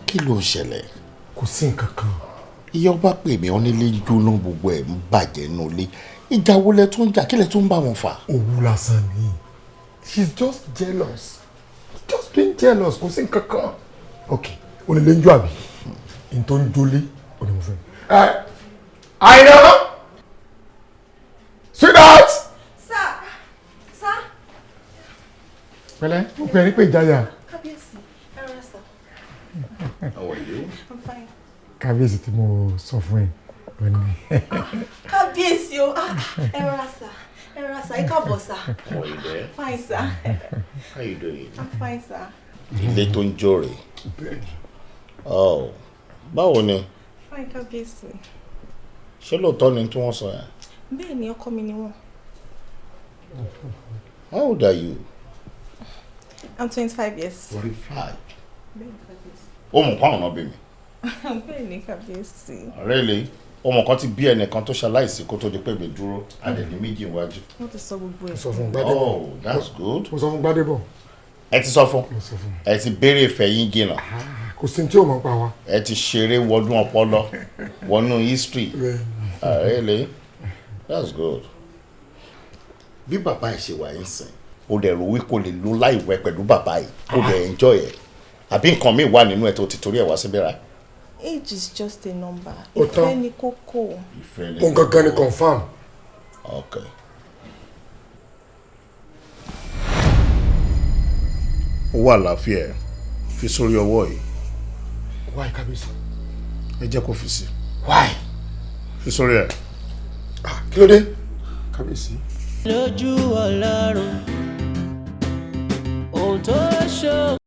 kí ló ń ṣẹlẹ̀? Kò sí nǹkan kan. Ìyá ọba pè mí onílé ń jóná gbogbo ẹ̀ ń bàjẹ́ nínú ilé. Ìjà wo lẹ tún ń jà? Kí lẹ tún ń bá wọn fà? Òwú lásán ni. She's just jealous. Just being jealous. Kò sí nǹkan kan. Okay, onílé ń jó àbí? N tó ń jólé, ó ní mo fẹ́. Àìná! Sweetheart! Sir. Pẹ̀lẹ́, mo pè é ní pé ìjáyà. Kábíyèsí, ẹ rọra sir. How are you? I'm fine. Kábíyèsí tí mo sọ fún ẹ lónìí. Kábíyèsí o, ẹ rọra sir. Ẹ rọra sir, ẹ káàbọ̀ sir. How are you there? Fine sir. How you doing? I'm fine sir. Ilé tó ń jó rè. Oh, báwo ni? Fine kábíyèsí. Ṣé lóòótọ́ ni tí wọ́n sọ yẹn? Bẹ́ẹ̀ ni ọkọ mi ni wọ́n. How old are you? I'm 25 years. 45. Bẹ́ẹ̀ ni kábíyèsí. Ó mọ̀ kán ọ̀nà bí mi. Bẹ́ẹ̀ ni kábíyèsí. Really? Ọmọ kan ti bí ẹnìkan tó ṣaláìsí kó tó di pé mi dúró adẹ̀ní méjì iwájú. Wọ́n ti sọ gbogbo ẹ̀. Mo sọ fún Gbádébọ̀. Oh, that's good. Mo sọ fún Gbádébọ̀. Ẹ ti sọ fún? Mo sọ fún. Ẹ ti béèrè ìfẹ́ yín jìnnà. Kò sí tí ò mọ̀ pa wa. Ẹ ti ṣeré wọnú ọpọlọ, wọnú history. Really? That's good. Bí bàbá ẹ̀ ṣe wà yín sìn, ó dẹ̀ rò wí kò lè lo láìwẹ̀ pẹ̀lú bàbá yìí, kò dẹ̀ enjoy ẹ̀. Àbí nǹkan míì wà nínú ẹ̀ tó ti torí ẹ̀ wá síbí ra. Age is just a number. Ó tán. Ìfẹ́ ni kókó. Ìfẹ́ ni. Òun gangan ni confam. Okay. Owó àlàáfíà ẹ̀ fi sórí ọwọ́ yìí. Why Kábíyèsí? Ẹ jẹ́ kó fi sí. Why? Fi sórí ẹ̀. Kí ló dé? Kábíyèsí. Lójú Ọlọ́run ohun tó ṣó